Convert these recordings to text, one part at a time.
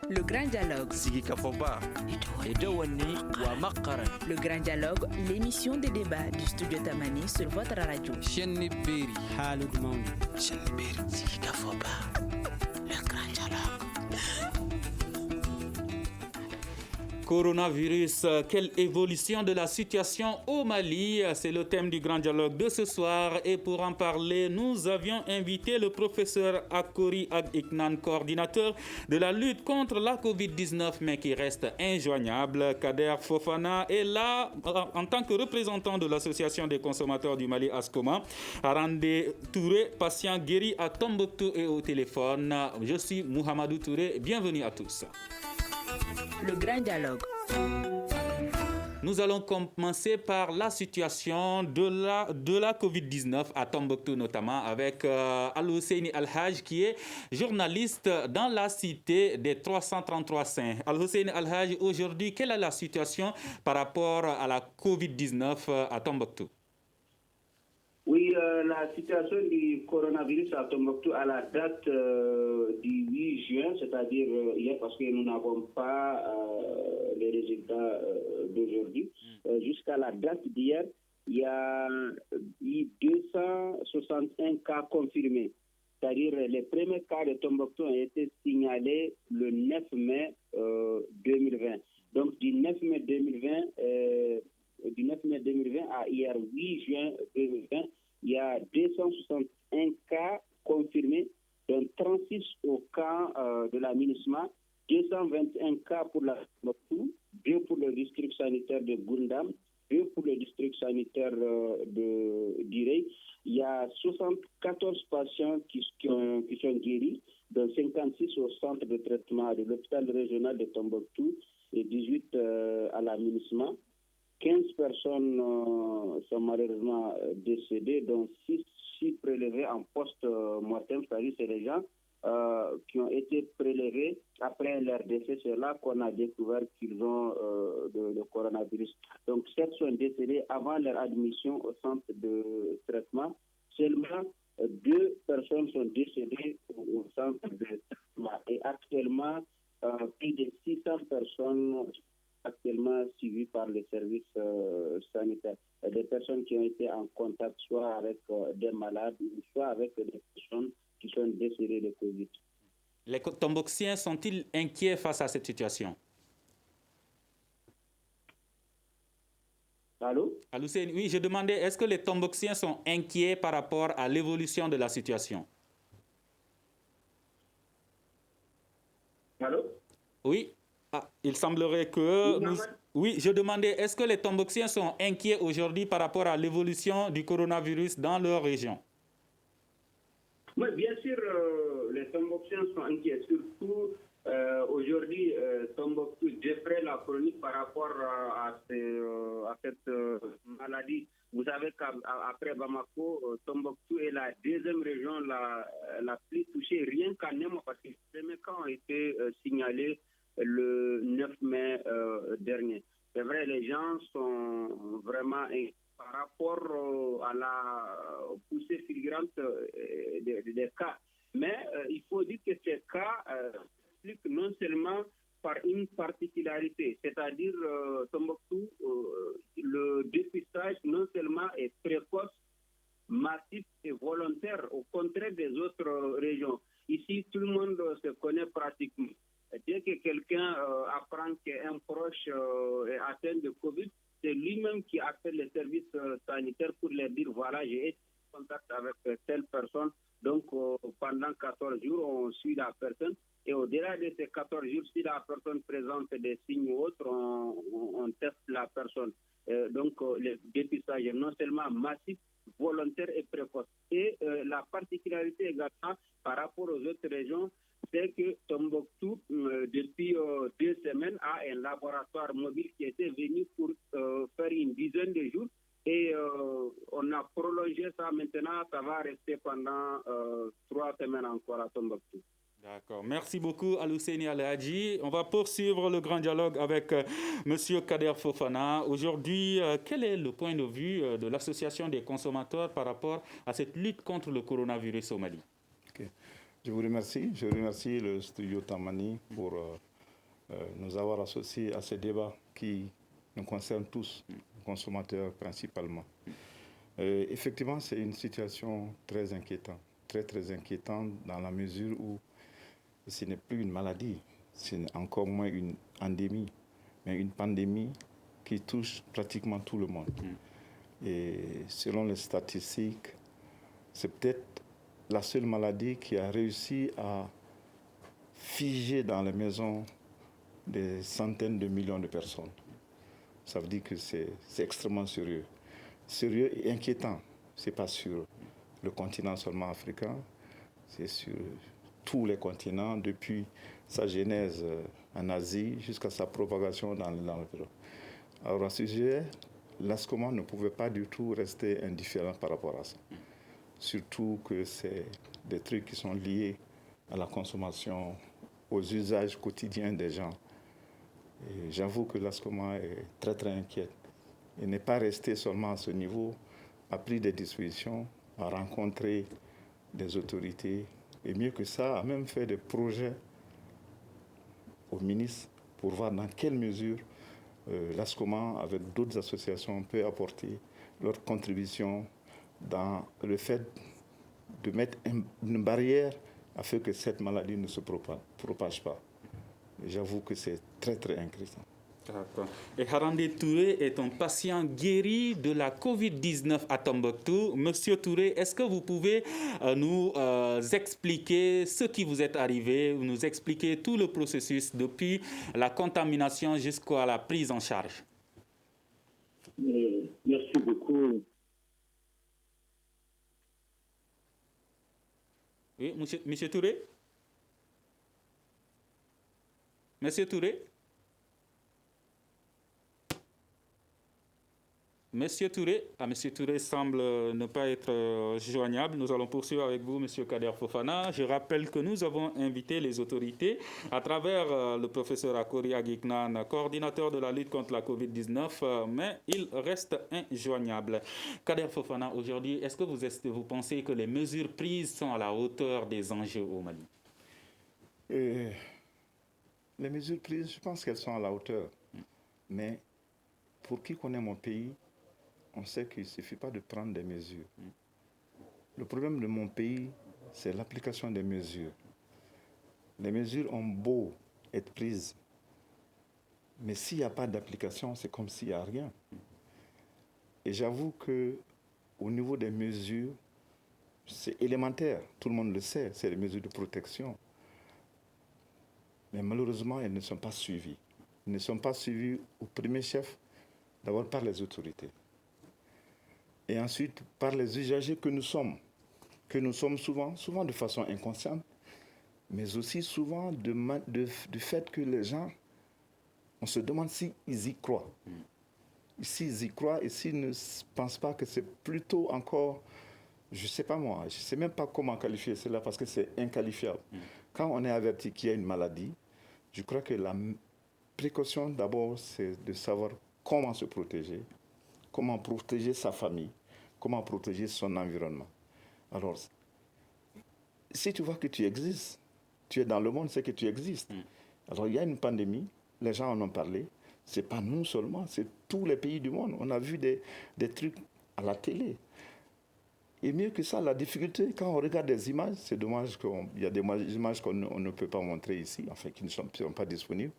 Le Grand Dialogue. Sigi Kafoba. Edouani Wamakaran. Le Grand Dialogue, l'émission de débat du studio Tamani sur votre radio. Chenni Beri. Halid Mauni. Chenni Beri. Sigi Kafoba. Le Grand Dialogue. Coronavirus, quelle évolution de la situation au Mali? C'est le thème du Grand Dialogue de ce soir. Et pour en parler, nous avions invité le professeur Akori Ag-Iknan, coordinateur de la lutte contre la Covid-19, mais qui reste injoignable. Kader Fofana est là en tant que représentant de l'Association des consommateurs du Mali, ASCOMA. Arandé Touré, patient guéri à Tombouctou et au téléphone. Je suis Mouhamadou Touré. Bienvenue à tous. Le Grand Dialogue. Nous allons commencer par la situation de la Covid-19 à Tombouctou notamment avec Al-Husseini Al-Haj qui est journaliste dans la cité des 333 Saints. Al-Husseini Al-Haj, aujourd'hui, quelle est la situation par rapport à la Covid-19 à Tombouctou? Oui, la situation du coronavirus à Tombouctou à la date du 8 juin, c'est-à-dire hier, parce que nous n'avons pas les résultats d'aujourd'hui. Jusqu'à la date d'hier, il y a eu 261 cas confirmés. C'est-à-dire les premiers cas de Tombouctou ont été signalés le 9 mai 2020. Donc du 9 mai 2020 à hier 8 juin 2020, il y a 261 cas confirmés, dont 36 au cas de la MINUSMA, 221 cas pour la Tombouctou, 2 pour le district sanitaire de Goundam, 2 pour le district sanitaire de Direy. Il y a 74 patients qui sont guéris, dont 56 au centre de traitement de l'hôpital régional de Tombouctou et 18 à la MINUSMA. 15 personnes sont malheureusement décédées, dont 6 prélevés en post-mortem, c'est-à-dire c'est les gens qui ont été prélevés après leur décès. C'est là qu'on a découvert qu'ils ont le coronavirus. Donc 7 sont décédés avant leur admission au centre de traitement. Seulement 2 personnes sont décédées au centre de traitement. Et actuellement, plus de 600 personnes actuellement suivies par les services sanitaires. Des personnes qui ont été en contact soit avec des malades, soit avec des personnes qui sont décédées de Covid. Les Tombouctiens sont-ils inquiets face à cette situation? Allô? Allô, oui, je demandais, est-ce que les Tombouctiens sont inquiets par rapport à l'évolution de la situation? Allô? Oui. Il semblerait que... Oui, je demandais, est-ce que les Tombouctiens sont inquiets aujourd'hui par rapport à l'évolution du coronavirus dans leur région? Oui, bien sûr, les Tombouctiens sont inquiets. Surtout, aujourd'hui, Tombouctou défraie la chronique par rapport à cette maladie. Vous savez qu'après Bamako, Tombouctou est la deuxième région la plus touchée, rien qu'en Némo, parce que les premiers cas ont été signalés le 9 mai dernier. C'est vrai, les gens sont vraiment par rapport à la poussée fulgurante des cas. Mais il faut dire que ces cas s'expliquent non seulement par une particularité, c'est-à-dire Tombouctou, le dépistage non seulement est précoce, massif et volontaire, au contraire des autres régions. Ici, tout le monde se connaît pratiquement. Dès que quelqu'un apprend qu'un proche est atteint de Covid, c'est lui-même qui appelle les services sanitaires pour leur dire voilà, j'ai été en contact avec telle personne. Donc, pendant 14 jours, on suit la personne. Et au-delà de ces 14 jours, si la personne présente des signes ou autres, on teste la personne. Donc, le dépistage est non seulement massif, volontaire et précoce. Et la particularité également par rapport aux autres régions, c'est que Tombouctou, depuis 2 semaines, a un laboratoire mobile qui était venu pour faire une dizaine de jours. Et on a prolongé ça maintenant, ça va rester pendant 3 semaines encore à Tombouctou. D'accord. Merci beaucoup, Al-Husseini Al-Hadji. On va poursuivre le grand dialogue avec M. Kader Fofana. Aujourd'hui, quel est le point de vue de l'Association des consommateurs par rapport à cette lutte contre le coronavirus au Mali? Okay. Je vous remercie. Je remercie le studio Tamani pour nous avoir associés à ces débats qui nous concernent tous, consommateurs principalement. Effectivement, c'est une situation très inquiétante, très inquiétante dans la mesure où ce n'est plus une maladie, c'est encore moins une endémie, mais une pandémie qui touche pratiquement tout le monde. Et selon les statistiques, c'est peut-être la seule maladie qui a réussi à figer dans les maisons des centaines de millions de personnes. Ça veut dire que c'est extrêmement sérieux. Sérieux et inquiétant. Ce n'est pas sur le continent seulement africain, c'est sur tous les continents, depuis sa genèse en Asie jusqu'à sa propagation dans le monde. Alors à ce sujet, l'ASCOMA ne pouvait pas du tout rester indifférent par rapport à ça. Surtout que c'est des trucs qui sont liés à la consommation, aux usages quotidiens des gens. Et j'avoue que l'ASCOMA est très inquiète. Et n'est pas resté seulement à ce niveau, a pris des dispositions, a rencontré des autorités, et mieux que ça, a même fait des projets au ministre pour voir dans quelle mesure l'ASCOMA, avec d'autres associations, peut apporter leur contribution dans le fait de mettre une barrière afin que cette maladie ne se propage pas. Et j'avoue que c'est très inquiétant. D'accord. Et Harandé Touré est un patient guéri de la Covid-19 à Tombouctou. Monsieur Touré, est-ce que vous pouvez nous expliquer ce qui vous est arrivé, nous expliquer tout le processus depuis la contamination jusqu'à la prise en charge? Merci beaucoup. Oui, monsieur Touré? Monsieur Touré? Monsieur Touré semble ne pas être joignable. Nous allons poursuivre avec vous, Monsieur Kader Fofana. Je rappelle que nous avons invité les autorités à travers le professeur Akori Agiknan, coordinateur de la lutte contre la Covid-19, mais il reste injoignable. Kader Fofana, aujourd'hui, est-ce que vous pensez que les mesures prises sont à la hauteur des enjeux au Mali? Les mesures prises, je pense qu'elles sont à la hauteur. Mais pour qui connaît mon pays, on sait qu'il ne suffit pas de prendre des mesures. Le problème de mon pays, c'est l'application des mesures. Les mesures ont beau être prises, mais s'il n'y a pas d'application, c'est comme s'il n'y a rien. Et j'avoue qu'au niveau des mesures, c'est élémentaire, tout le monde le sait, c'est les mesures de protection. Mais malheureusement, elles ne sont pas suivies. Elles ne sont pas suivies au premier chef, d'abord par les autorités. Et ensuite par les usagers que nous sommes souvent de façon inconsciente, mais aussi souvent du fait que les gens, on se demande s'ils y croient. S'ils y croient et s'ils ne pensent pas que c'est plutôt encore, je ne sais pas moi, je ne sais même pas comment qualifier cela parce que c'est inqualifiable. Quand on est averti qu'il y a une maladie, je crois que la précaution d'abord, c'est de savoir comment se protéger, comment protéger sa famille, comment protéger son environnement. Alors, si tu vois que tu existes, tu es dans le monde, c'est que tu existes. Alors, il y a une pandémie, les gens en ont parlé, ce n'est pas nous seulement, c'est tous les pays du monde. On a vu des trucs à la télé. Et mieux que ça, la difficulté, quand on regarde des images, c'est dommage qu'il y a des images qu'on ne peut pas montrer ici, enfin qui ne sont pas disponibles.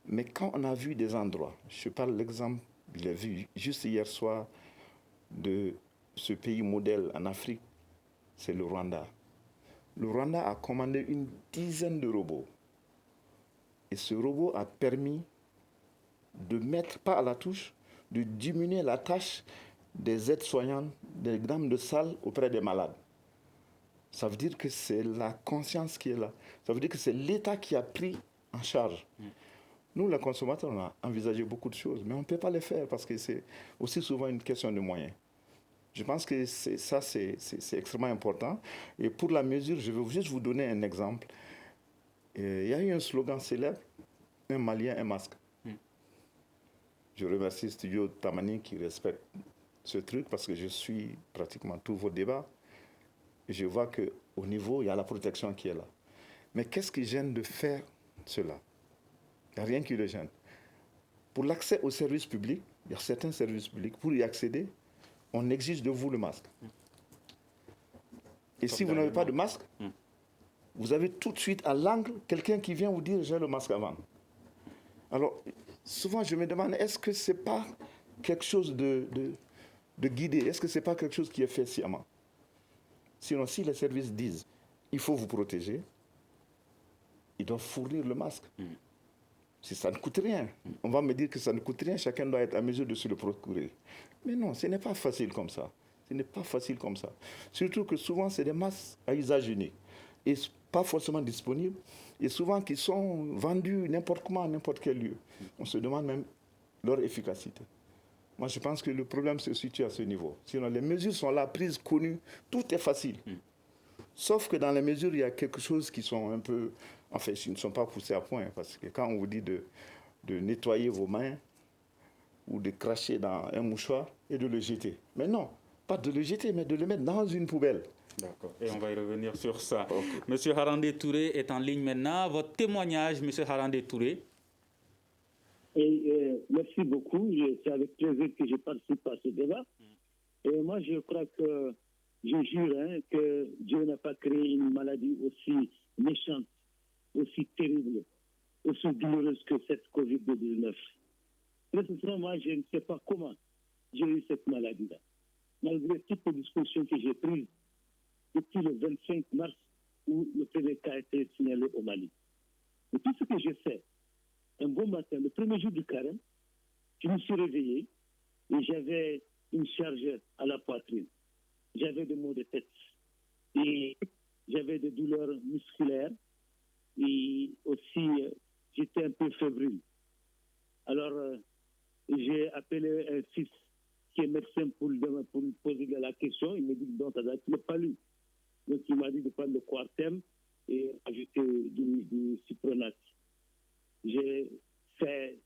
Mais quand on a vu des endroits, je parle l'exemple, je l'ai vu juste hier soir, de ce pays modèle en Afrique, c'est le Rwanda. Le Rwanda a commandé une dizaine de robots. Et ce robot a permis de mettre, pas à la touche, de diminuer la tâche des aides-soignantes, des dames de salle auprès des malades. Ça veut dire que c'est la conscience qui est là. Ça veut dire que c'est l'État qui a pris en charge. Nous, les consommateurs, on a envisagé beaucoup de choses, mais on ne peut pas les faire parce que c'est aussi souvent une question de moyens. Je pense que c'est extrêmement important. Et pour la mesure, je vais juste vous donner un exemple. Il y a eu un slogan célèbre, un Malien, un masque. Je remercie Studio Tamani qui respecte ce truc parce que je suis pratiquement tous vos débats. Et je vois qu'au niveau, il y a la protection qui est là. Mais qu'est-ce qui gêne de faire cela? Il n'y a rien qui le gêne. Pour l'accès aux services publics, il y a certains services publics, pour y accéder, on exige de vous le masque. Et si vous n'avez pas de masque, vous avez tout de suite à l'angle quelqu'un qui vient vous dire j'ai le masque avant. Alors, souvent je me demande, est-ce que ce n'est pas quelque chose de guidé? Est-ce que ce n'est pas quelque chose qui est fait sciemment? Sinon, si les services disent il faut vous protéger, ils doivent fournir le masque. Si ça ne coûte rien, on va me dire que ça ne coûte rien, chacun doit être à mesure de se le procurer. Mais non, ce n'est pas facile comme ça. Ce n'est pas facile comme ça. Surtout que souvent, c'est des masques à usage unique. Et pas forcément disponibles. Et souvent, qui sont vendus n'importe comment, à n'importe quel lieu. On se demande même leur efficacité. Moi, je pense que le problème se situe à ce niveau. Sinon, les mesures sont là, prises, connues. Tout est facile. Sauf que dans les mesures, il y a quelque chose qui sont un peu... Enfin, ils ne sont pas poussés à point. Parce que quand on vous dit de nettoyer vos mains ou de cracher dans un mouchoir et de le jeter. Mais non, pas de le jeter, mais de le mettre dans une poubelle. D'accord. Et on va y revenir sur ça. Okay. Monsieur Harandé Touré est en ligne maintenant. Votre témoignage, Monsieur Harandé Touré. Merci beaucoup. C'est avec plaisir que je participe à ce débat. Et moi, je crois que je jure que Dieu n'a pas créé une maladie aussi méchante, aussi terrible, aussi douloureuse que cette COVID-19. Très sincèrement, moi, je ne sais pas comment j'ai eu cette maladie-là. Malgré toutes les dispositions que j'ai prises depuis le 25 mars où le premier cas a été signalé au Mali. Et tout ce que j'ai fait, un bon matin, le premier jour du carême, je me suis réveillé et j'avais une charge à la poitrine. J'avais des maux de tête et j'avais des douleurs musculaires et aussi j'étais un peu fébrile. Alors j'ai appelé un fils qui est médecin pour lui poser la question. Il me dit donc ça doit être le palu. Donc il m'a dit de prendre le Coartem et ajouter du Cypronate. J'ai fait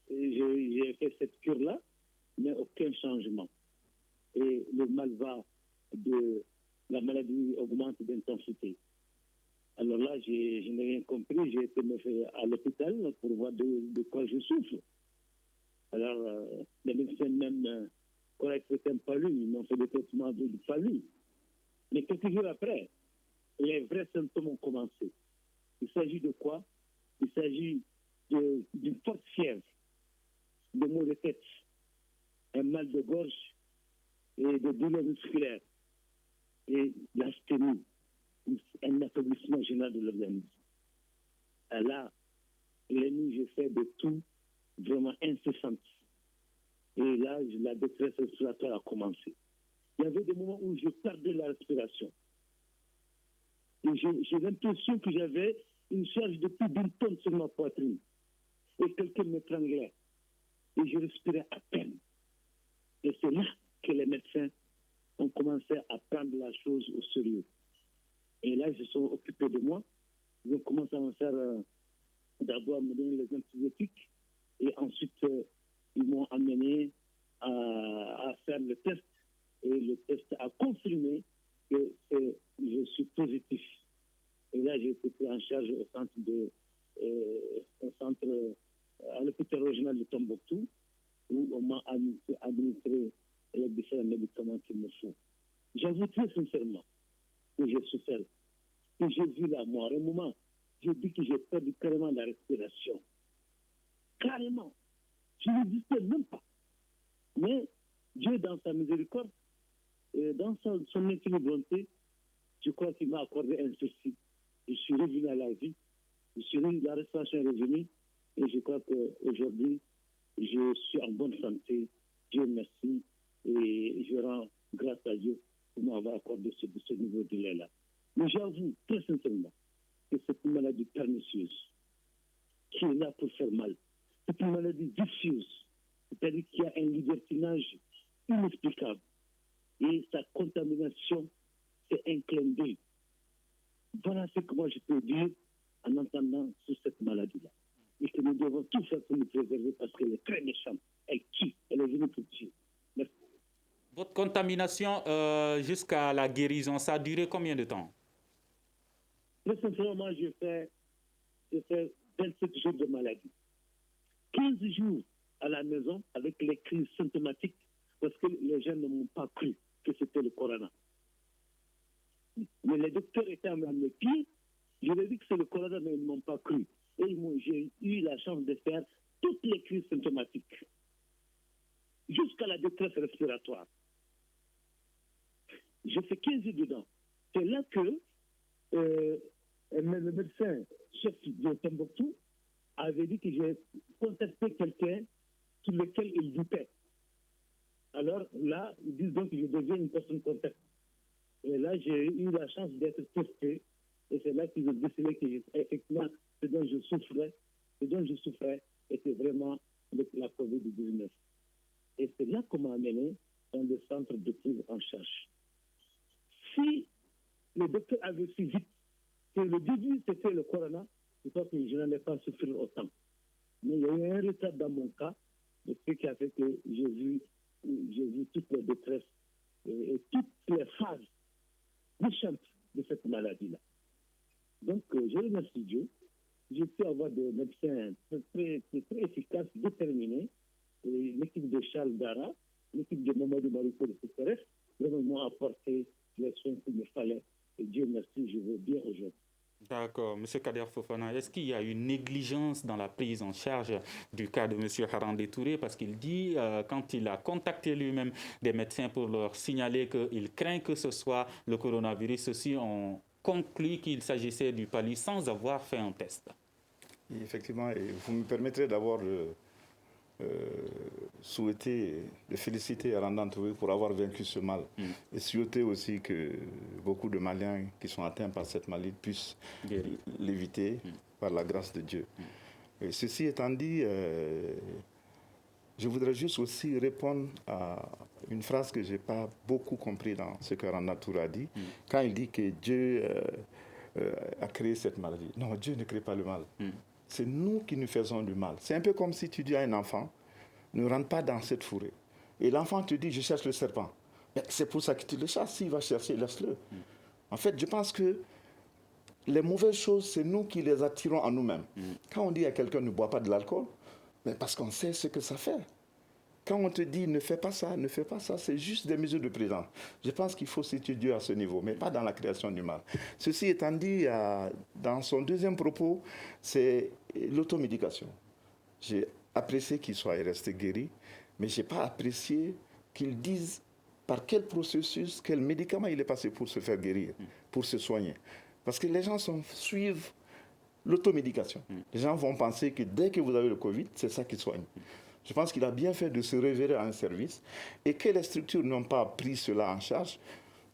cette cure-là, mais aucun changement. Et le mal va de la maladie augmente d'intensité. Alors là, je n'ai rien compris. J'ai été à l'hôpital pour voir de quoi je souffre. Alors, les médecins même croyaient que c'était un palu. Ils m'ont fait le traitement du palu. Mais quelques jours après, les vrais symptômes ont commencé. Il s'agit de quoi? Il s'agit d'une forte fièvre, de maux de tête, un mal de gorge et de douleurs musculaires et l'asthénie, un affaiblissement général de l'organisme. Là, les nuits, je fais de tout vraiment incessante. Et là, la détresse respiratoire a commencé. Il y avait des moments où je perdais la respiration. Et j'ai l'impression que j'avais une charge de plus d'une tonne sur ma poitrine. Et quelqu'un m'étranglait. Et je respirais à peine. Et c'est là que les médecins ont commencé à prendre la chose au sérieux. Et là, ils se sont occupés de moi. Ils ont commencé à me faire, d'abord me donner les antibiotiques. Et ensuite, ils m'ont amené à faire le test. Et le test a confirmé que je suis positif. Et là, j'ai été pris en charge au centre à l'hôpital régional de Tombouctou, où on m'a administré les différents médicaments qu'il me faut. J'avoue très sincèrement que j'ai souffert, que j'ai vu la mort. À un moment, j'ai dit que j'ai perdu carrément la respiration. Carrément. Je n'existais même pas. Mais Dieu, dans sa miséricorde, dans son infinie volonté, je crois qu'il m'a accordé un sursis. Je suis revenu à la vie, la respiration est revenue, et je crois qu'aujourd'hui, je suis en bonne santé. Dieu merci, et je rends grâce à Dieu pour m'avoir accordé ce niveau de lait-là. Mais j'avoue très sincèrement que c'est une maladie pernicieuse qui est là pour faire mal. C'est une maladie diffuse, c'est-à-dire qu'il y a un libertinage inexplicable. Et sa contamination, c'est un clin d'œil. Voilà ce que moi je peux dire en entendant sur cette maladie-là. Et que nous devons tout faire pour nous préserver parce qu'elle est très méchante. Elle tue, elle est venue pour tuer. Merci. Votre contamination jusqu'à la guérison, ça a duré combien de temps? Très sincèrement, j'ai fait 27 jours de maladie. 15 jours à la maison avec les crises symptomatiques parce que les gens ne m'ont pas cru que c'était le corona. Mais les docteurs étaient à mes pieds. Je leur ai dit que c'est le corona, mais ils ne m'ont pas cru. Et j'ai eu la chance de faire toutes les crises symptomatiques, jusqu'à la détresse respiratoire. J'ai fait 15 jours dedans. C'est là que le médecin chef de Tombouctou avait dit que j'ai contacté quelqu'un sur lequel il doutait. Alors là, ils disent donc que je deviens une personne contact. Et là, j'ai eu la chance d'être testé. Et c'est là qu'ils ont décidé que effectivement, ce dont je souffrais était vraiment la COVID-19. Et c'est là qu'on m'a amené dans le centre de prise en charge. Si le docteur avait su vite que le début c'était le corona, je crois que je n'allais pas souffrir autant. Mais il y a eu un retard dans mon cas, ce qui a fait que j'ai vu toutes les détresses et toutes les phases méchantes de cette maladie-là. Donc, je remercie Dieu. J'ai pu avoir des médecins très efficaces, déterminés. L'équipe de Charles Dara, l'équipe de Mamadou Mariko de CCRF, vraiment m'ont apporté les soins qu'il me fallait. Et Dieu merci, je vais bien aujourd'hui. D'accord. M. Kader Fofana, est-ce qu'il y a une négligence dans la prise en charge du cas de M. Harandé Touré? Parce qu'il dit, quand il a contacté lui-même des médecins pour leur signaler qu'il craint que ce soit le coronavirus, ceux-ci ont conclu qu'il s'agissait du palu sans avoir fait un test. Et effectivement, et vous me permettrez d'abord de souhaiter, de féliciter Harandé Touré pour avoir vaincu ce mal. Et souhaiter aussi que beaucoup de Maliens qui sont atteints par cette maladie puissent l'éviter par la grâce de Dieu. Et ceci étant dit, je voudrais juste aussi répondre à une phrase que je n'ai pas beaucoup compris dans ce qu'Harandé Touré a dit, quand il dit que Dieu a créé cette maladie. Non, Dieu ne crée pas le mal. C'est nous qui nous faisons du mal. C'est un peu comme si tu dis à un enfant, ne rentre pas dans cette forêt. Et l'enfant te dit, je cherche le serpent. Mais c'est pour ça que tu le chasses. S'il va chercher, laisse-le. En fait, je pense que les mauvaises choses, c'est nous qui les attirons en nous-mêmes. Quand on dit à quelqu'un ne bois pas de l'alcool, mais parce qu'on sait ce que ça fait. Quand on te dit ne fais pas ça, c'est juste des mesures de prudence. Je pense qu'il faut situer Dieu à ce niveau, mais pas dans la création du mal. Ceci étant dit, dans son deuxième propos, c'est l'automédication. J'ai apprécié qu'il soit resté guéri, mais je n'ai pas apprécié qu'il dise par quel processus, quel médicament il est passé pour se faire guérir, pour se soigner. Parce que les gens suivent l'automédication. Les gens vont penser que dès que vous avez le Covid, c'est ça qui soigne. Je pense qu'il a bien fait de se révéler à un service et que les structures n'ont pas pris cela en charge.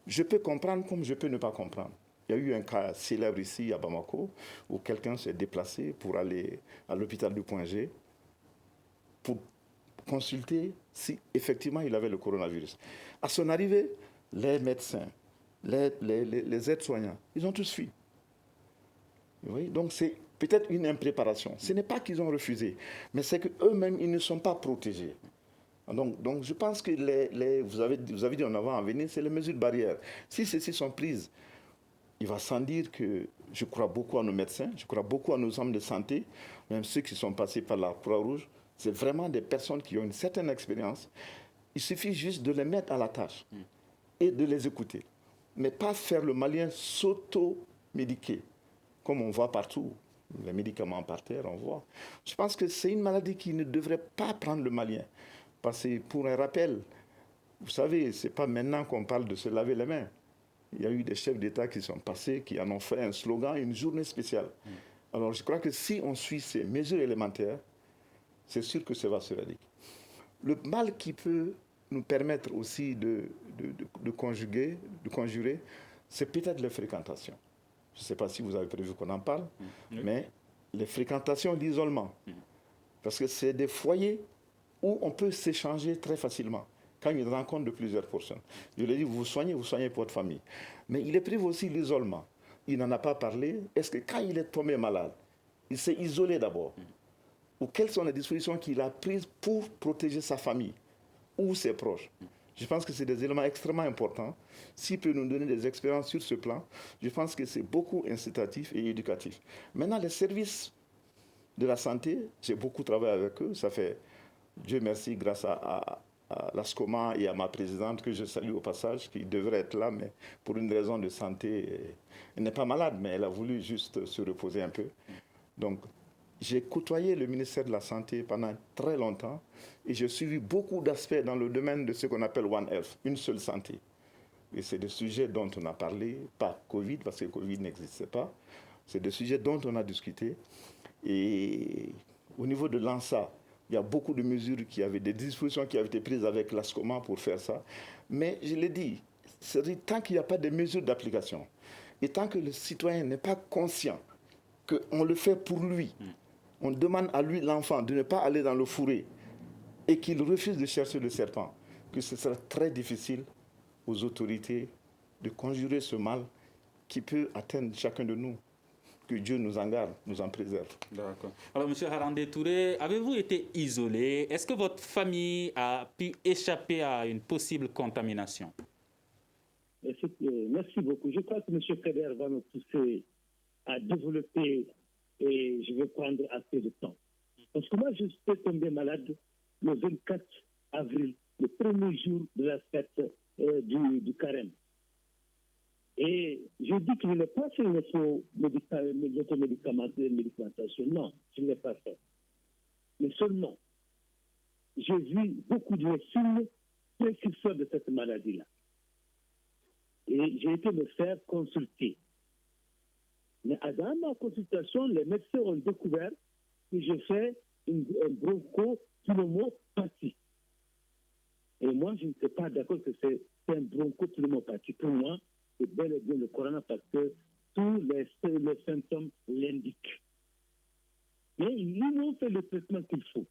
Je peux comprendre comme je peux ne pas comprendre. Il y a eu un cas célèbre ici à Bamako où quelqu'un s'est déplacé pour aller à l'hôpital du Point G pour consulter si effectivement il avait le coronavirus. À son arrivée, les médecins, les aides-soignants, ils ont tous fui. Oui, donc c'est peut-être une impréparation. Ce n'est pas qu'ils ont refusé, mais c'est qu'eux-mêmes, ils ne sont pas protégés. Donc je pense que vous avez dit en avant à venir, c'est les mesures de barrière. Si celles-ci sont prises, il va sans dire que je crois beaucoup à nos médecins, je crois beaucoup à nos hommes de santé, même ceux qui sont passés par la Croix-Rouge. C'est vraiment des personnes qui ont une certaine expérience. Il suffit juste de les mettre à la tâche et de les écouter. Mais pas faire le malien s'auto-médiquer, comme on voit partout. Les médicaments par terre, on voit. Je pense que c'est une maladie qui ne devrait pas prendre le malien. Parce que pour un rappel, vous savez, ce n'est pas maintenant qu'on parle de se laver les mains. Il y a eu des chefs d'État qui sont passés, qui en ont fait un slogan, une journée spéciale. Alors je crois que si on suit ces mesures élémentaires, c'est sûr que ça va se réaliser. Le mal qui peut nous permettre aussi de conjurer, c'est peut-être les fréquentations. Je ne sais pas si vous avez prévu qu'on en parle, mais les fréquentations d'isolement. Parce que c'est des foyers où on peut s'échanger très facilement quand il y a une rencontre de plusieurs personnes. Je l'ai dit, vous soignez pour votre famille. Mais il est prévu aussi l'isolement. Il n'en a pas parlé. Est-ce que quand il est tombé malade, il s'est isolé d'abord? Ou quelles sont les dispositions qu'il a prises pour protéger sa famille ou ses proches? Je pense que c'est des éléments extrêmement importants. S'il peut nous donner des expériences sur ce plan, je pense que c'est beaucoup incitatif et éducatif. Maintenant, les services de la santé, j'ai beaucoup travaillé avec eux. Ça fait, Dieu merci, grâce à l'ASCOMA et à ma présidente, que je salue au passage, qui devrait être là, mais pour une raison de santé, elle n'est pas malade, mais elle a voulu juste se reposer un peu. Donc, j'ai côtoyé le ministère de la Santé pendant très longtemps et j'ai suivi beaucoup d'aspects dans le domaine de ce qu'on appelle One Health, une seule santé. Et c'est des sujets dont on a parlé, pas Covid, parce que Covid n'existait pas. C'est des sujets dont on a discuté. Et au niveau de l'ANSA, il y a beaucoup de mesures des dispositions qui avaient été prises avec l'ASCOMA pour faire ça. Mais je l'ai dit, c'est-à-dire, tant qu'il n'y a pas de mesures d'application, et tant que le citoyen n'est pas conscient qu'on le fait pour lui, on demande à lui, l'enfant, de ne pas aller dans le fourré et qu'il refuse de chercher le serpent, que ce sera très difficile aux autorités de conjurer ce mal qui peut atteindre chacun de nous. Que Dieu nous en garde, nous en préserve. D'accord. Alors, M. Harandé Touré, avez-vous été isolé? Est-ce que votre famille a pu échapper à une possible contamination? Merci beaucoup. Je crois que M. Kader va me pousser à développer et je vais prendre assez de temps. Parce que moi, je suis tombé malade le 24 avril, le premier jour de la fête du carême. Et je dis que je n'ai pas fait l'automédicaменtation. Non, je ne l'ai pas fait. Mais seulement, j'ai vu beaucoup de signes précurseurs de cette maladie-là. Et j'ai été me faire consulter. Mais dans ma consultation, les médecins ont découvert que je fais une bronchopneumopathie. Et moi, je ne suis pas d'accord que c'est un bronchopneumopathie. Pour moi, c'est bel et bien le corona parce que tous les symptômes l'indiquent. Mais ils m'ont fait le traitement qu'il faut.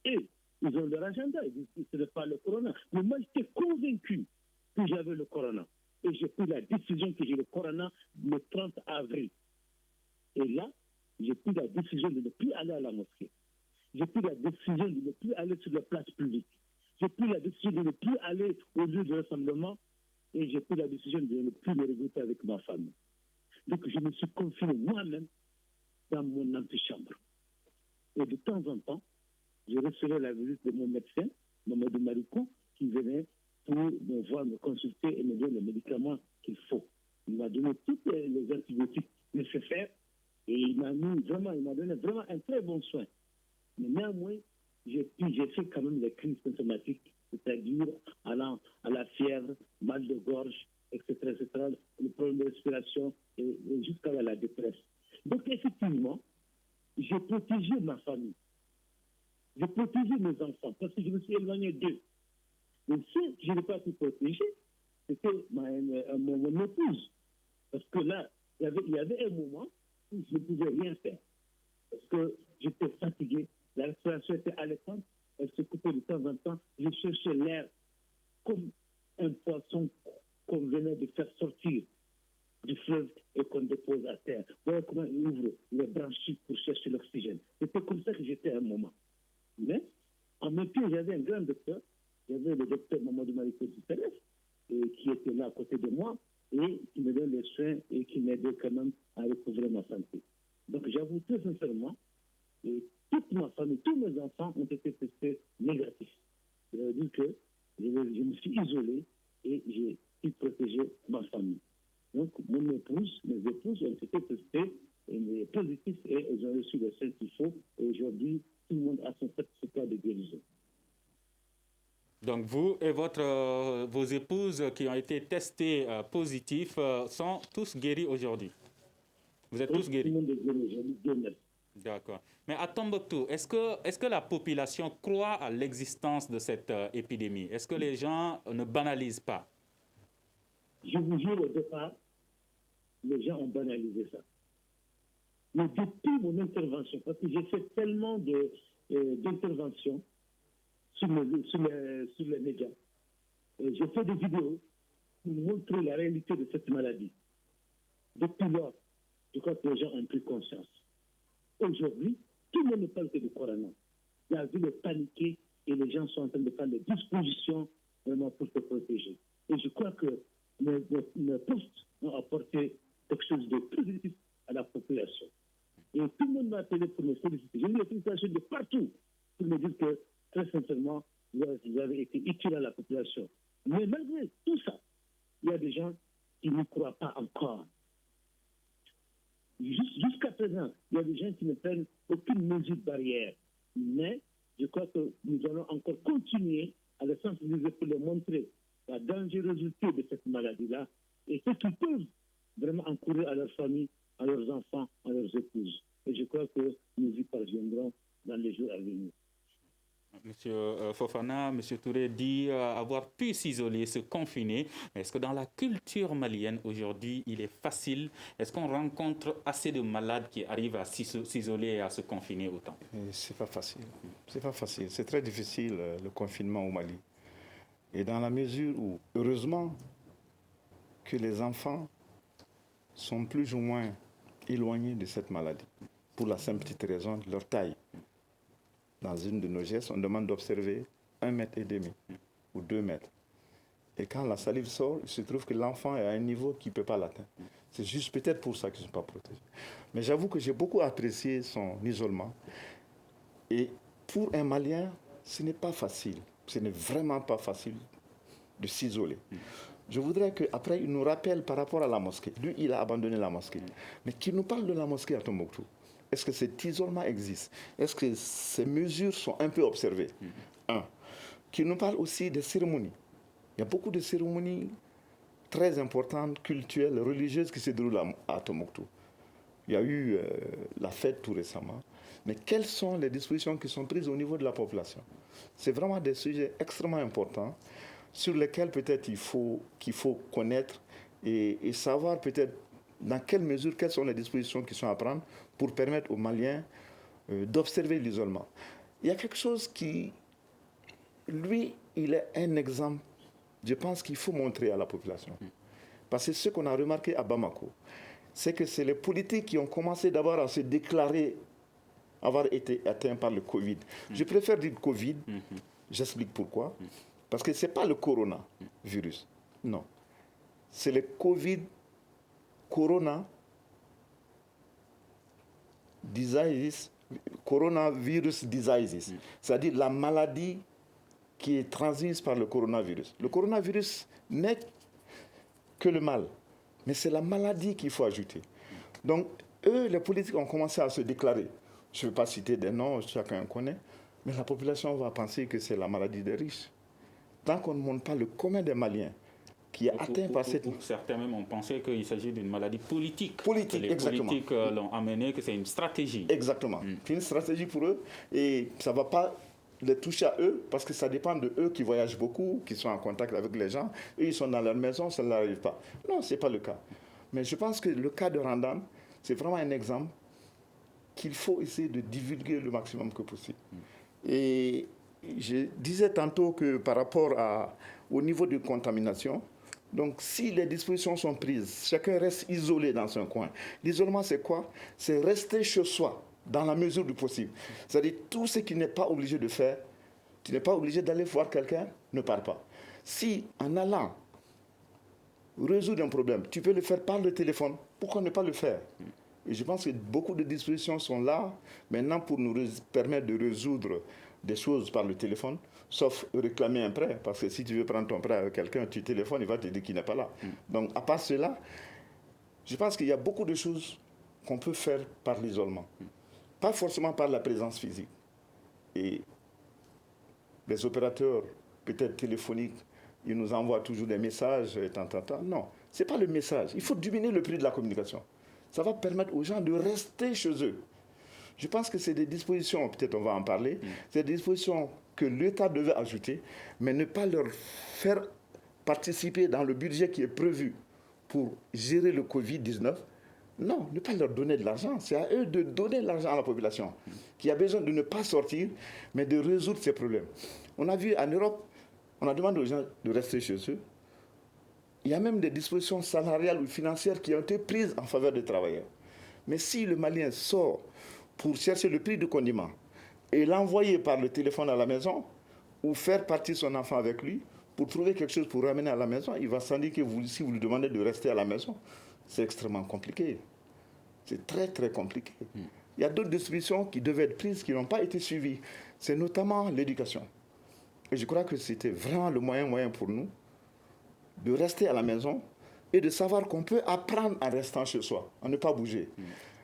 Et ils ont leur agenda, ils disent que ce n'est pas le corona. Mais moi, j'étais convaincu que j'avais le corona. Et j'ai pris la décision que j'ai le corona le 30 avril. Et là, j'ai pris la décision de ne plus aller à la mosquée. J'ai pris la décision de ne plus aller sur la place publique. J'ai pris la décision de ne plus aller au lieu de rassemblement. Et j'ai pris la décision de ne plus me regrouper avec ma famille. Donc, je me suis confiné moi-même dans mon antichambre. Et de temps en temps, je recevais la visite de mon médecin, Mamadou Marikou, qui venait pour me voir, me consulter et me donner les médicaments qu'il faut. Il m'a donné tous les antibiotiques nécessaires et il m'a donné vraiment un très bon soin. Mais néanmoins, j'ai fait quand même des crises symptomatiques, c'est-à-dire allant à la fièvre, mal de gorge, etc., le problème de respiration et jusqu'à la détresse. Donc effectivement, j'ai protégé ma famille. J'ai protégé mes enfants parce que je me suis éloigné d'eux. Mais si je n'ai pas pu protéger, c'était mon épouse. Parce que là, il y avait un moment où je ne pouvais rien faire. Parce que j'étais fatigué, la respiration était allaitante, elle se coupait de temps en temps, je cherchais l'air comme un poisson qu'on venait de faire sortir du fleuve et qu'on dépose à terre. Voilà comment il ouvre les branchies pour chercher l'oxygène. C'était comme ça que j'étais à un moment. Mais en même temps, j'avais un grand docteur, j'avais le docteur Mamadou Marikou Dupérez, qui était là à côté de moi et qui me donnait les soins et qui m'aidait quand même à recouvrer ma santé. Donc j'avoue très sincèrement, toute ma famille, tous mes enfants ont été testés négatifs. Ça veut dire que je me suis isolé et j'ai pu protéger ma famille. Donc mes épouses ont été testées positifs et elles ont reçu les soins qu'il faut. Et aujourd'hui, tout le monde a son certificat de guérison. Donc vous et vos épouses qui ont été testées positifs sont tous guéris aujourd'hui. Vous êtes tous guéris. Tout le monde est guéri aujourd'hui, Dieu merci. D'accord. Mais à Tombouctou, est-ce que la population croit à l'existence de cette épidémie? Est-ce que les gens ne banalisent pas? Je vous jure, au départ, les gens ont banalisé ça. Mais depuis mon intervention, parce que j'ai fait tellement d'interventions sur les médias, j'ai fait des vidéos pour montrer la réalité de cette maladie. Depuis lors, je crois que les gens ont pris conscience. Aujourd'hui, tout le monde ne parle que du corona. La ville est paniquée et les gens sont en train de prendre des dispositions vraiment pour se protéger. Et je crois que mes postes ont apporté quelque chose de positif à la population. Et tout le monde m'a appelé pour me féliciter. J'ai eu des félicitations de partout pour me dire que, très sincèrement, vous avez été utile à la population. Mais malgré tout ça, il y a des gens qui ne croient pas encore. Jusqu'à présent, il y a des gens qui ne prennent aucune mesure barrière. Mais je crois que nous allons encore continuer à les sensibiliser pour leur montrer la dangerosité de cette maladie-là et ce qu'ils peuvent vraiment encourir à leur famille, à leurs enfants, à leurs épouses. Et je crois que nous y parviendrons dans les jours à venir. Monsieur Fofana, Monsieur Touré dit avoir pu s'isoler, se confiner. Est-ce que dans la culture malienne aujourd'hui, il est facile? Est-ce qu'on rencontre assez de malades qui arrivent à s'isoler et à se confiner autant? C'est pas facile. C'est pas facile. C'est très difficile le confinement au Mali. Et dans la mesure où, heureusement, que les enfants sont plus ou moins éloignés de cette maladie, pour la simple petite raison de leur taille. Dans une de nos gestes, on demande d'observer 1,5 mètre ou 2 mètres. Et quand la salive sort, il se trouve que l'enfant est à un niveau qui ne peut pas l'atteindre. C'est juste peut-être pour ça qu'ils ne sont pas protégés. Mais j'avoue que j'ai beaucoup apprécié son isolement. Et pour un Malien, ce n'est pas facile. Ce n'est vraiment pas facile de s'isoler. Je voudrais qu'après, il nous rappelle par rapport à la mosquée. Lui, il a abandonné la mosquée. Mais qu'il nous parle de la mosquée à Tombouctou. Est-ce que cet isolement existe? Est-ce que ces mesures sont un peu observées? Qu'il nous parle aussi des cérémonies. Il y a beaucoup de cérémonies très importantes, culturelles, religieuses qui se déroulent à Tombouctou. Il y a eu la fête tout récemment. Mais quelles sont les dispositions qui sont prises au niveau de la population? C'est vraiment des sujets extrêmement importants sur lesquels peut-être qu'il faut connaître et savoir peut-être dans quelle mesure, quelles sont les dispositions qui sont à prendre pour permettre aux Maliens d'observer l'isolement. Il y a quelque chose qui, lui, il est un exemple, je pense qu'il faut montrer à la population. Parce que ce qu'on a remarqué à Bamako, c'est que c'est les politiques qui ont commencé d'abord à se déclarer avoir été atteints par le Covid. Je préfère dire Covid, j'explique pourquoi. Parce que ce n'est pas le coronavirus, non. C'est le coronavirus disease, c'est-à-dire la maladie qui est transmise par le coronavirus. Le coronavirus n'est que le mal, mais c'est la maladie qu'il faut ajouter. Donc, eux, les politiques ont commencé à se déclarer. Je ne vais pas citer des noms, chacun connaît, mais la population va penser que c'est la maladie des riches. Tant qu'on ne montre pas le commun des Maliens qui est atteint par cette... Certains même ont pensé qu'il s'agit d'une maladie politique. Politique, les exactement. Les politiques l'ont amené, que c'est une stratégie. Exactement. C'est une stratégie pour eux et ça ne va pas les toucher à eux parce que ça dépend de eux qui voyagent beaucoup, qui sont en contact avec les gens. Eux, ils sont dans leur maison, ça ne leur arrive pas. Non, ce n'est pas le cas. Mais je pense que le cas de Randan, c'est vraiment un exemple qu'il faut essayer de divulguer le maximum que possible. Et je disais tantôt que par rapport au niveau de contamination, donc si les dispositions sont prises, chacun reste isolé dans son coin. L'isolement, c'est quoi? C'est rester chez soi, dans la mesure du possible. C'est-à-dire tout ce qu'il n'est pas obligé de faire, tu n'es pas obligé d'aller voir quelqu'un, ne pars pas. Si en allant résoudre un problème, tu peux le faire par le téléphone, pourquoi ne pas le faire? Et je pense que beaucoup de dispositions sont là maintenant pour nous permettre de résoudre des choses par le téléphone, sauf réclamer un prêt. Parce que si tu veux prendre ton prêt avec quelqu'un, tu téléphones, il va te dire qu'il n'est pas là. Donc, à part cela, je pense qu'il y a beaucoup de choses qu'on peut faire par l'isolement. Pas forcément par la présence physique. Et les opérateurs, peut-être téléphoniques, ils nous envoient toujours des messages, Non, ce n'est pas le message. Il faut diminuer le prix de la communication. Ça va permettre aux gens de rester chez eux. Je pense que c'est des dispositions, peut-être on va en parler, c'est des dispositions que l'État devait ajouter, mais ne pas leur faire participer dans le budget qui est prévu pour gérer le Covid-19. Non, ne pas leur donner de l'argent. C'est à eux de donner de l'argent à la population qui a besoin de ne pas sortir, mais de résoudre ces problèmes. On a vu en Europe, on a demandé aux gens de rester chez eux. Il y a même des dispositions salariales ou financières qui ont été prises en faveur des travailleurs. Mais si le Malien sort pour chercher le prix du condiment et l'envoyer par le téléphone à la maison ou faire partir son enfant avec lui pour trouver quelque chose pour ramener à la maison, il va sans dire que si vous lui demandez de rester à la maison, c'est extrêmement compliqué. C'est très, très compliqué. Il y a d'autres dispositions qui devaient être prises qui n'ont pas été suivies. C'est notamment l'éducation. Et je crois que c'était vraiment le moyen pour nous de rester à la maison et de savoir qu'on peut apprendre en restant chez soi, en ne pas bouger.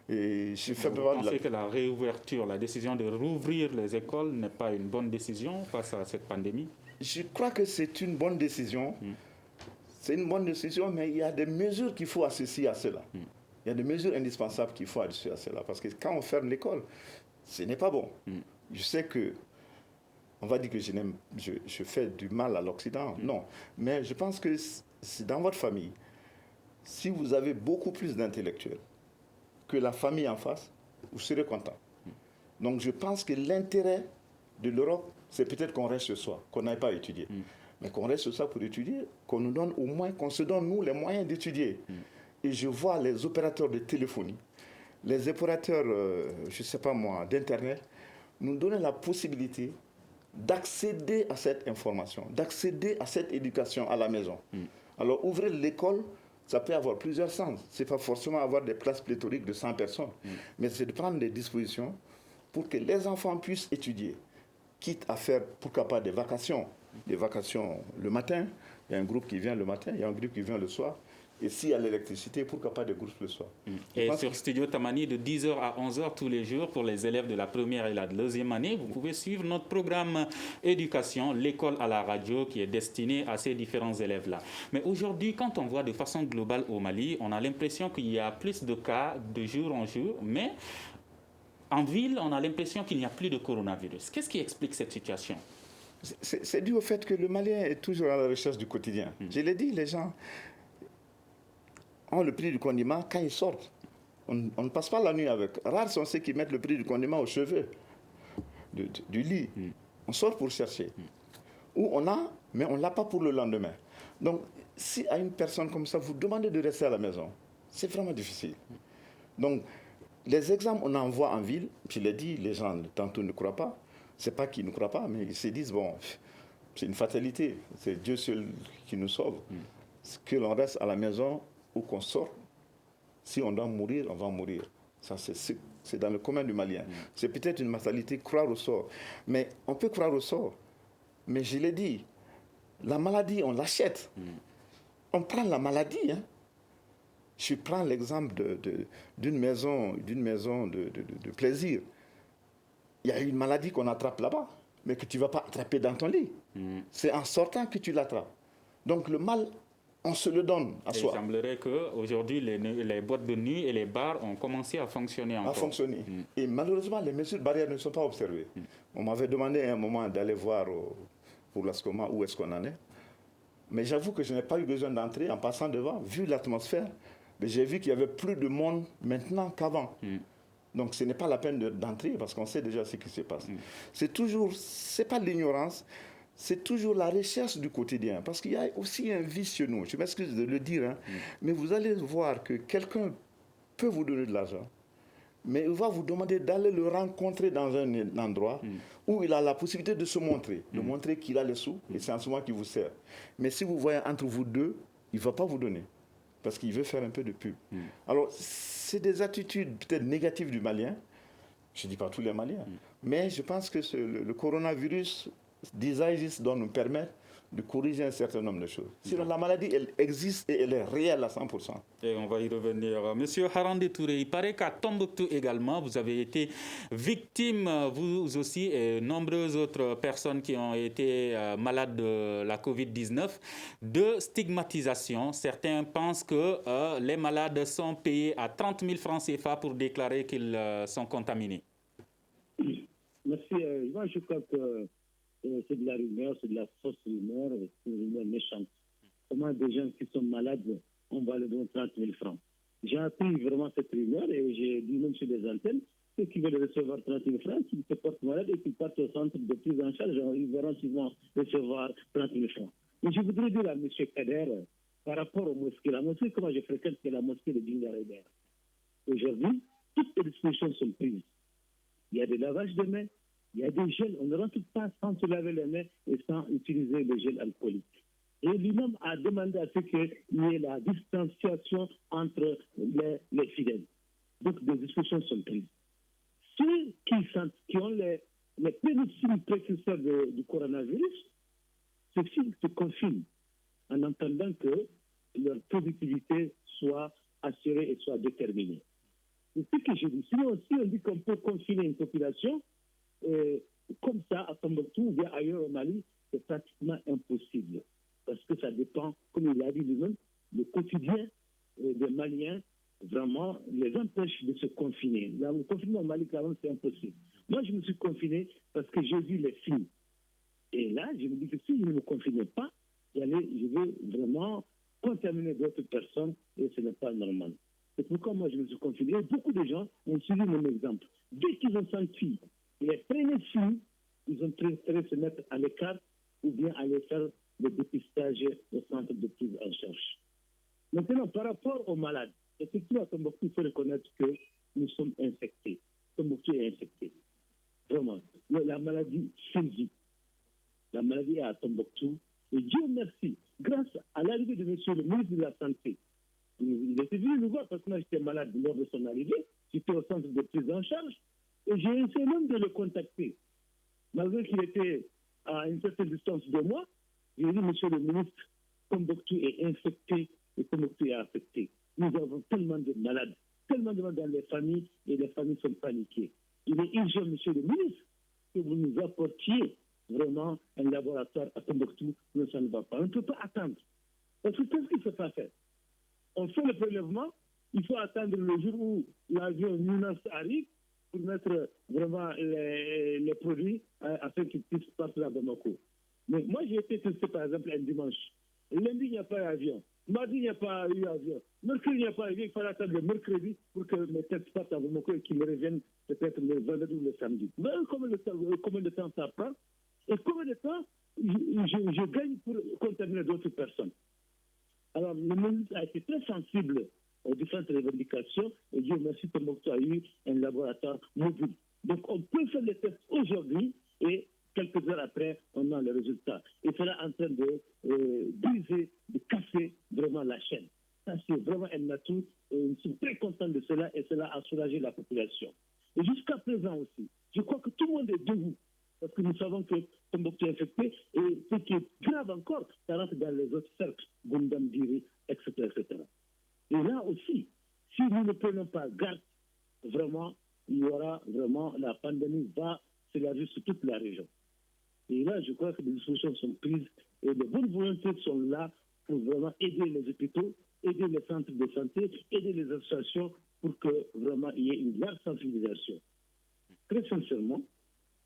Et vous pensez que la réouverture, la décision de rouvrir les écoles n'est pas une bonne décision face à cette pandémie? Je crois que c'est une bonne décision. C'est une bonne décision, mais il y a des mesures qu'il faut associer à cela. Il y a des mesures indispensables qu'il faut associer à cela. Parce que quand on ferme l'école, ce n'est pas bon. Je sais que on va dire que je fais du mal à l'Occident. Non. Mais je pense que c'est dans votre famille, si vous avez beaucoup plus d'intellectuels que la famille en face, vous serez content. Donc je pense que l'intérêt de l'Europe, c'est peut-être qu'on reste chez soi, qu'on n'aille pas étudier. Mais qu'on reste chez soi pour étudier, qu'on nous donne au moins, qu'on se donne nous les moyens d'étudier. Et je vois les opérateurs de téléphonie, les opérateurs, je ne sais pas moi, d'Internet, nous donner la possibilité d'accéder à cette information, d'accéder à cette éducation à la maison. Alors ouvrir l'école, ça peut avoir plusieurs sens. Ce n'est pas forcément avoir des classes pléthoriques de 100 personnes, mais c'est de prendre des dispositions pour que les enfants puissent étudier, quitte à faire, pourquoi pas, des vacations le matin. Il y a un groupe qui vient le matin, il y a un groupe qui vient le soir. Et s'il y a l'électricité, pourquoi pas des groupes le soir. Et sur Studio Tamani, de 10h à 11h tous les jours, pour les élèves de la première et la deuxième année, vous pouvez suivre notre programme éducation, l'école à la radio, qui est destiné à ces différents élèves-là. Mais aujourd'hui, quand on voit de façon globale au Mali, on a l'impression qu'il y a plus de cas de jour en jour, mais en ville, on a l'impression qu'il n'y a plus de coronavirus. Qu'est-ce qui explique cette situation? C'est dû au fait que le Malien est toujours à la recherche du quotidien. Je l'ai dit, les gens ont le prix du condiment quand ils sortent. On ne passe pas la nuit avec. Rares sont ceux qui mettent le prix du condiment aux cheveux du lit. On sort pour chercher. Ou on a, mais on ne l'a pas pour le lendemain. Donc, si à une personne comme ça, vous demandez de rester à la maison, c'est vraiment difficile. Donc, les examens, on en voit en ville. Je l'ai dit, les gens tantôt ne croient pas. Ce n'est pas qu'ils ne croient pas, mais ils se disent, bon, c'est une fatalité. C'est Dieu seul qui nous sauve. Que l'on reste à la maison ou qu'on sort, si on doit mourir, on va mourir. Ça, c'est dans le commun du Malien. C'est peut-être une fatalité, croire au sort. Mais on peut croire au sort. Mais je l'ai dit, la maladie, on l'achète. On prend la maladie. Hein. Je prends l'exemple d'une maison de plaisir. Il y a une maladie qu'on attrape là-bas, mais que tu ne vas pas attraper dans ton lit. C'est en sortant que tu l'attrapes. Donc le mal, on se le donne à soi. Il semblerait qu'aujourd'hui, les boîtes de nuit et les bars ont commencé à fonctionner encore. Et malheureusement, les mesures barrières ne sont pas observées. On m'avait demandé à un moment d'aller voir pour l'ASCOMA où est-ce qu'on en est. Mais j'avoue que je n'ai pas eu besoin d'entrer en passant devant, vu l'atmosphère. Mais j'ai vu qu'il y avait plus de monde maintenant qu'avant. Donc ce n'est pas la peine d'entrer parce qu'on sait déjà ce qui se passe. C'est pas l'ignorance, c'est toujours la recherche du quotidien. Parce qu'il y a aussi un vice chez nous, je m'excuse de le dire, mais vous allez voir que quelqu'un peut vous donner de l'argent, mais il va vous demander d'aller le rencontrer dans un endroit où il a la possibilité de se montrer, de montrer qu'il a les sous, et c'est en ce moment qu'il vous sert. Mais si vous voyez entre vous deux, il ne va pas vous donner. Parce qu'il veut faire un peu de pub. Alors, c'est des attitudes peut-être négatives du Malien. Je ne dis pas tous les Maliens. Mais je pense que le coronavirus, des AIGIS doit nous permettre de corriger un certain nombre de choses. Sinon, la maladie, elle existe et elle est réelle à 100%. Et on va y revenir. Monsieur Harandé Touré, il paraît qu'à Tombouctou également, vous avez été victime, vous aussi, et nombreuses autres personnes qui ont été malades de la Covid-19, de stigmatisation. Certains pensent que les malades sont payés à 30 000 francs CFA pour déclarer qu'ils sont contaminés. Merci. Moi, je crois que c'est de la rumeur, c'est de la fausse rumeur, c'est une rumeur méchante. Comment des gens qui sont malades, on va leur donner 30 000 francs. J'ai appris vraiment cette rumeur et j'ai dit même sur des antennes, ceux qui veulent recevoir 30 000 francs, qu'ils se portent malades et qu'ils partent au centre de prise en charge, ils verront qu'ils vont recevoir 30 000 francs. Mais je voudrais dire à M. Kader, par rapport aux mosquées, la mosquée, comment je fréquente, c'est la mosquée de Djingareder. Aujourd'hui, toutes les dispositions sont prises. Il y a des lavages de mains, il y a des gels, on ne rentre pas sans se laver les mains et sans utiliser le gel alcoolique. Et l'imam a demandé à ce qu'il y ait la distanciation entre les fidèles. Donc des discussions sont prises. ceux qui ont les pénicillines précurseurs du coronavirus, ceux-ci se confinent en attendant que leur productivité soit assurée et soit déterminée. C'est ce que je dis. Sinon, si on dit qu'on peut confiner une population, comme ça, à Tombouctou ou bien ailleurs au Mali, c'est pratiquement impossible. Parce que ça dépend, comme il a dit lui-même, le quotidien des Maliens, vraiment, les empêche de se confiner. Là, le confinement au Mali, clairement, c'est impossible. Moi, je me suis confiné parce que j'ai vu les signes. Et là, je me dis que si je ne me confinais pas, je vais vraiment contaminer d'autres personnes et ce n'est pas normal. C'est pourquoi moi, je me suis confiné. Et beaucoup de gens ont suivi mon exemple. Dès qu'ils ont senti les premiers signes, ils ont préféré se mettre à l'écart ou bien aller faire le dépistage au centre de prise en charge. Maintenant, par rapport aux malades, effectivement, à Tombouctou, il faut reconnaître que nous sommes infectés. Tombouctou est infecté. Vraiment. La maladie sévit. La maladie est à Tombouctou. Et Dieu merci, grâce à l'arrivée de monsieur le ministre de la Santé, il était venu nous voir parce que moi j'étais malade lors de son arrivée, j'étais au centre de prise en charge, et j'ai essayé même de le contacter. Malgré qu'il était à une certaine distance de moi, j'ai dit, monsieur le ministre, Tombouctou est infecté et Tombouctou est affecté. Nous avons tellement de malades dans les familles, et les familles sont paniquées. Il est urgent, monsieur le ministre, que vous nous apportiez vraiment un laboratoire à Tombouctou, mais ça ne va pas. On ne peut pas attendre. Parce que qu'est-ce qu'il ne faut pas faire? On fait le prélèvement, il faut attendre le jour où l'avion Nunas arrive pour mettre vraiment les produits afin qu'ils puissent passer à Bamako. Mais moi, j'ai été testé par exemple un dimanche. Lundi, il n'y a pas d'avion. Mardi, il n'y a pas eu d'avion. Mercredi, il n'y a pas d'avion. Il fallait attendre le mercredi pour que mes tests partent à Bamako et qu'ils me reviennent peut-être le vendredi ou le samedi. Mais combien de temps ça prend? Et combien de temps je gagne pour contaminer d'autres personnes? Alors, le ministre a été très sensible aux différentes revendications et Dieu merci, Tombouctou a eu un laboratoire mobile. Donc, on peut faire les tests aujourd'hui et quelques heures après, on a le résultat. Et cela est en train de briser, de casser vraiment la chaîne. Ça, c'est vraiment un atout. Je suis très content de cela et cela a soulagé la population. Et jusqu'à présent aussi, je crois que tout le monde est debout. Parce que nous savons que Tombouctou est infecté et ce qui est grave encore, ça rentre dans les autres cercles, Gundam, Diri, etc., etc. Et là aussi, si nous ne prenons pas garde, vraiment, il y aura vraiment, la pandémie va s'élargir sur toute la région. Et là, je crois que des dispositions sont prises et de bonnes volontés sont là pour vraiment aider les hôpitaux, aider les centres de santé, aider les associations pour que vraiment il y ait une large sensibilisation. Très sincèrement,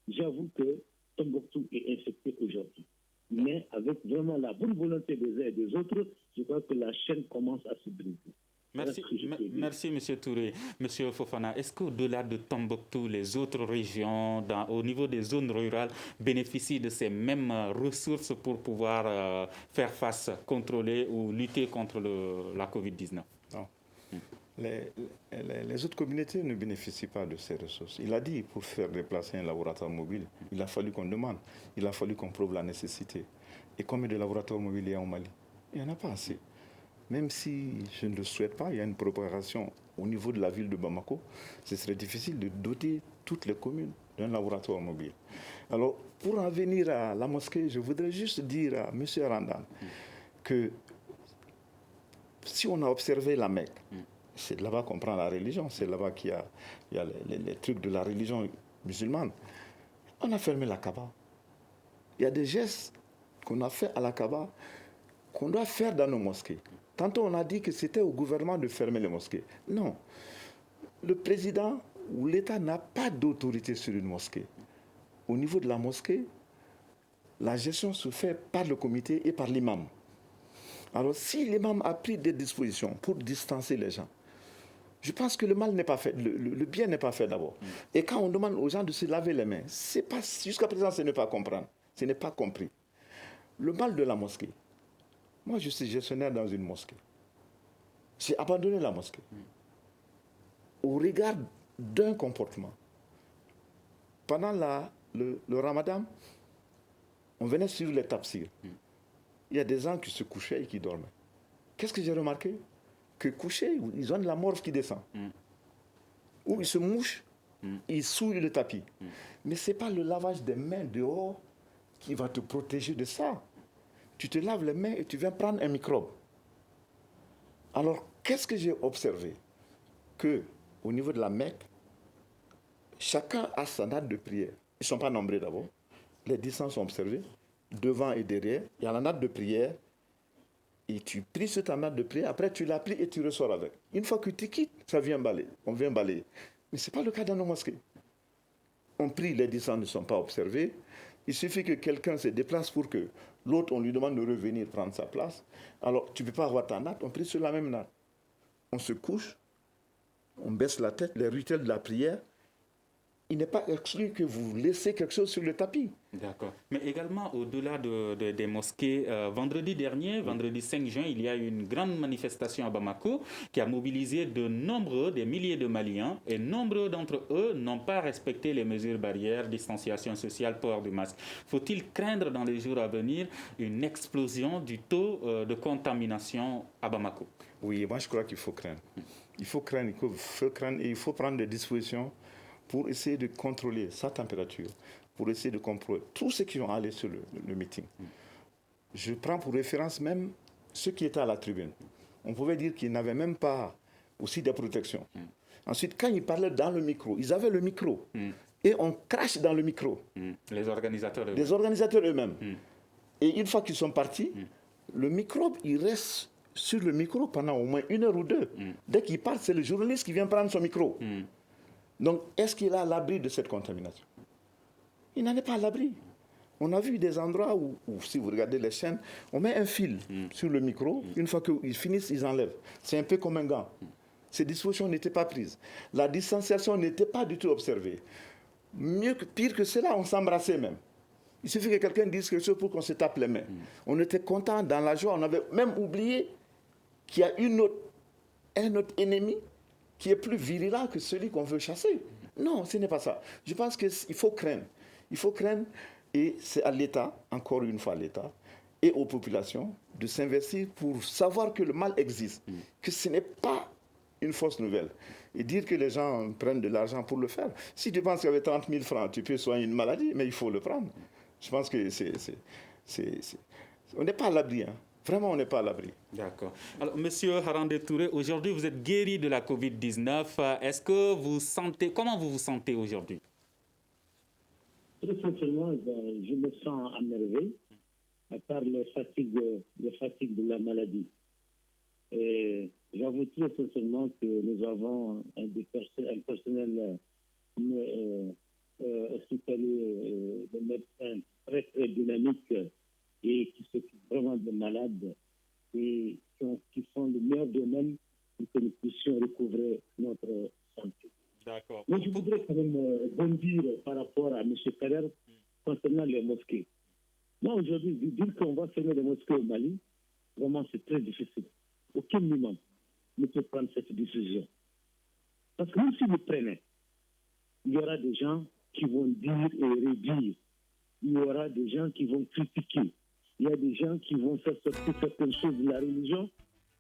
j'avoue que Tombouctou est infecté aujourd'hui. Mais avec vraiment la bonne volonté des uns et des autres, je crois que la chaîne commence à se briser. Merci, M. Touré. M. Fofana, est-ce qu'au-delà de Tombouctou, les autres régions, au niveau des zones rurales, bénéficient de ces mêmes ressources pour pouvoir faire face, contrôler ou lutter contre la COVID-19? Non. Les autres communautés ne bénéficient pas de ces ressources. Il a dit, pour faire déplacer un laboratoire mobile, il a fallu qu'on demande, il a fallu qu'on prouve la nécessité. Et combien de laboratoires mobiles il y a au Mali? Il n'y en a pas assez. Même si je ne le souhaite pas, il y a une préparation au niveau de la ville de Bamako, ce serait difficile de doter toutes les communes d'un laboratoire mobile. Alors, pour en venir à la mosquée, je voudrais juste dire à M. Randan que si on a observé la Mecque, c'est là-bas qu'on prend la religion, c'est là-bas qu'il y a les trucs de la religion musulmane. On a fermé la Kaaba. Il y a des gestes qu'on a fait à la Kaaba qu'on doit faire dans nos mosquées. Tantôt on a dit que c'était au gouvernement de fermer les mosquées. Non. Le président ou l'État n'a pas d'autorité sur une mosquée. Au niveau de la mosquée, la gestion se fait par le comité et par l'imam. Alors si l'imam a pris des dispositions pour distancer les gens, je pense que le mal n'est pas fait, le bien n'est pas fait d'abord. Et quand on demande aux gens de se laver les mains, c'est pas, jusqu'à présent, ce n'est pas comprendre, ce n'est pas compris. Le mal de la mosquée. Moi, je suis gestionnaire dans une mosquée. J'ai abandonné la mosquée. Au regard d'un comportement. Pendant le ramadan, on venait suivre les tafsirs. Il y a des gens qui se couchaient et qui dormaient. Qu'est-ce que j'ai remarqué? Que couchés, ils ont de la morve qui descend. Ou ils se mouchent il souille le tapis. Mais ce n'est pas le lavage des mains dehors qui va te protéger de ça. Tu te laves les mains et tu viens prendre un microbe. Alors, qu'est-ce que j'ai observé? Qu'au niveau de la Mecque, chacun a sa natte de prière. Ils ne sont pas nombreux d'abord. Les distances sont observées, devant et derrière. Il y a la natte de prière. Et tu pries sur ta natte de prière. Après, tu la plies et tu ressors avec. Une fois que tu quittes, ça vient balayer. On vient balayer. Mais ce n'est pas le cas dans nos mosquées. On prie, les distances ne sont pas observées. Il suffit que quelqu'un se déplace pour que l'autre, on lui demande de revenir prendre sa place. Alors, tu ne peux pas avoir ta natte, on prie sur la même natte. On se couche, on baisse la tête, les rituels de la prière. Il n'est pas exclu que vous laissez quelque chose sur le tapis. D'accord. Mais également, au-delà des mosquées, vendredi dernier, vendredi 5 juin, il y a eu une grande manifestation à Bamako qui a mobilisé des milliers de Maliens, et nombreux d'entre eux n'ont pas respecté les mesures barrières, distanciation sociale, port du masque. Faut-il craindre dans les jours à venir une explosion du taux de contamination à Bamako? Oui, moi je crois qu'il faut craindre. Il faut craindre et il faut prendre des dispositions pour essayer de contrôler sa température, pour essayer de contrôler tous ceux qui vont aller sur le meeting. Je prends pour référence même ceux qui étaient à la tribune. On pouvait dire qu'ils n'avaient même pas aussi de protection. Ensuite, quand ils parlaient dans le micro, ils avaient le micro. Et on crache dans le micro. Les organisateurs eux-mêmes. Les organisateurs eux-mêmes. Et une fois qu'ils sont partis, le microbe, il reste sur le micro pendant au moins 1 heure ou 2. Dès qu'il part, c'est le journaliste qui vient prendre son micro. Donc, est-ce qu'il est à l'abri de cette contamination? Il n'en est pas à l'abri. On a vu des endroits où, si vous regardez les chaînes, on met un fil sur le micro. Une fois qu'ils finissent, ils enlèvent. C'est un peu comme un gant. Ces dispositions n'étaient pas prises. La distanciation n'était pas du tout observée. Pire que cela, on s'embrassait même. Il suffit que quelqu'un dise quelque chose pour qu'on se tape les mains. On était content, dans la joie. On avait même oublié qu'il y a un autre ennemi qui est plus virulent que celui qu'on veut chasser. Non, ce n'est pas ça. Je pense qu'il faut craindre. Il faut craindre, et c'est à l'État, encore une fois à l'État, et aux populations, de s'investir pour savoir que le mal existe, que ce n'est pas une fausse nouvelle. Et dire que les gens prennent de l'argent pour le faire. Si tu penses qu'avec 30 000 francs, tu peux soigner une maladie, mais il faut le prendre. Je pense que on n'est pas à l'abri, hein. Vraiment, on n'est pas à l'abri. D'accord. Alors, Monsieur Harandé Touré, aujourd'hui, vous êtes guéri de la Covid-19. Est-ce que comment vous vous sentez aujourd'hui? Très sincèrement, je me sens à merveille, à part les fatigues de la maladie. Et j'avoue très sincèrement que nous avons un personnel hospitalier, de médecins très, très dynamique et qui s'occupent vraiment des malades et qui font le meilleur d'eux-mêmes pour que nous puissions recouvrer notre santé. D'accord. Mais je voudrais quand même bondir par rapport à M. Kader concernant les mosquées. Moi, aujourd'hui, dire qu'on va fermer les mosquées au Mali, vraiment, c'est très difficile. Aucun moment ne peut prendre cette décision. Parce que même si vous prenez, il y aura des gens qui vont dire et redire. Il y aura des gens qui vont critiquer. Il y a des gens qui vont faire sortir certaines choses de la religion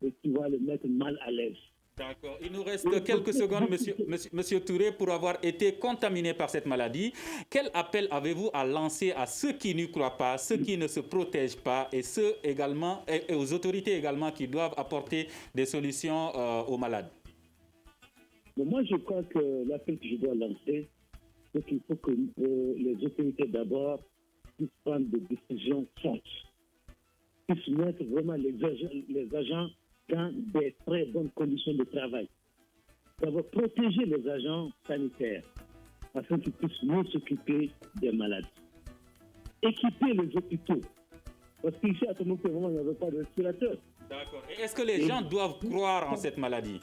et qui vont les mettre mal à l'aise. D'accord. Il nous reste quelques secondes, monsieur Touré, pour avoir été contaminé par cette maladie. Quel appel avez-vous à lancer à ceux qui n'y croient pas, ceux qui ne se protègent pas et ceux également, et aux autorités également qui doivent apporter des solutions aux malades? Mais moi, je crois que l'appel que je dois lancer, c'est qu'il faut que les autorités d'abord puissent prendre des décisions fortes, puissent mettre vraiment les agents dans des très bonnes conditions de travail. D'abord, protéger les agents sanitaires afin qu'ils puissent mieux s'occuper des malades. Équiper les hôpitaux. Parce qu'ici, à ce moment, il n'y avait pas de respirateur. D'accord. Et est-ce que les gens doivent croire en cette maladie?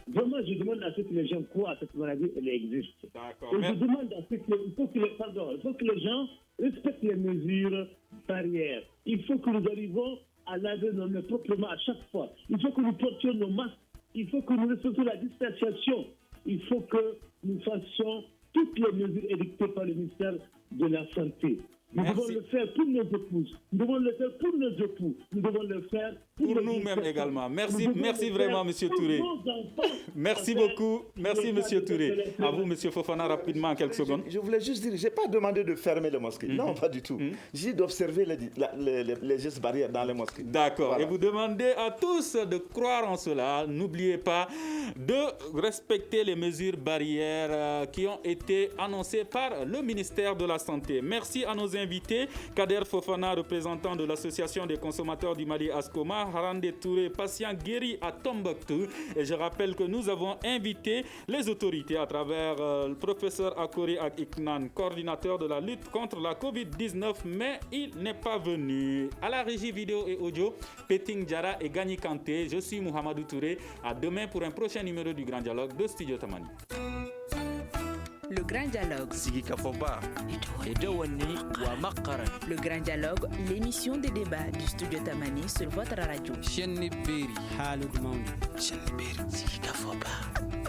Vraiment, je demande à ceux que les gens croient à cette maladie, elle existe. D'accord. Et je demande à ceux il faut que les gens respectent les mesures barrières. Il faut que nous arrivons à laver nos mains proprement à chaque fois. Il faut que nous portions nos masques. Il faut que nous respections la distanciation. Il faut que nous fassions toutes les mesures édictées par le ministère de la Santé. Nous devons le faire pour nos épouses. Nous devons le faire pour nos époux. Nous devons le faire pour nous-mêmes également. Merci vraiment, M. Touré. Merci beaucoup. Merci, M. Touré. À vous, M. Fofana, rapidement, en quelques secondes. Je voulais juste dire, je n'ai pas demandé de fermer les mosquées. Non, pas du tout. J'ai dit d'observer les gestes barrières dans les mosquées. D'accord. Voilà. Et vous demandez à tous de croire en cela. N'oubliez pas de respecter les mesures barrières qui ont été annoncées par le ministère de la Santé. Merci à nos invités. Kader Fofana, représentant de l'Association des consommateurs du Mali Ascoma, Harande Touré, patient guéri à Tombouctou. Et je rappelle que nous avons invité les autorités à travers le professeur Akori Iknan, coordinateur de la lutte contre la Covid-19, mais il n'est pas venu. À la régie vidéo et audio, Peting Diara et Gagny Kanté, je suis Mohamedou Touré. À demain pour un prochain numéro du Grand Dialogue de Studio Tamani. Le Grand Dialogue. Sigi Kafoba. Le Grand Dialogue, l'émission des débats du Studio Tamani sur votre radio. Sigi Kafoba.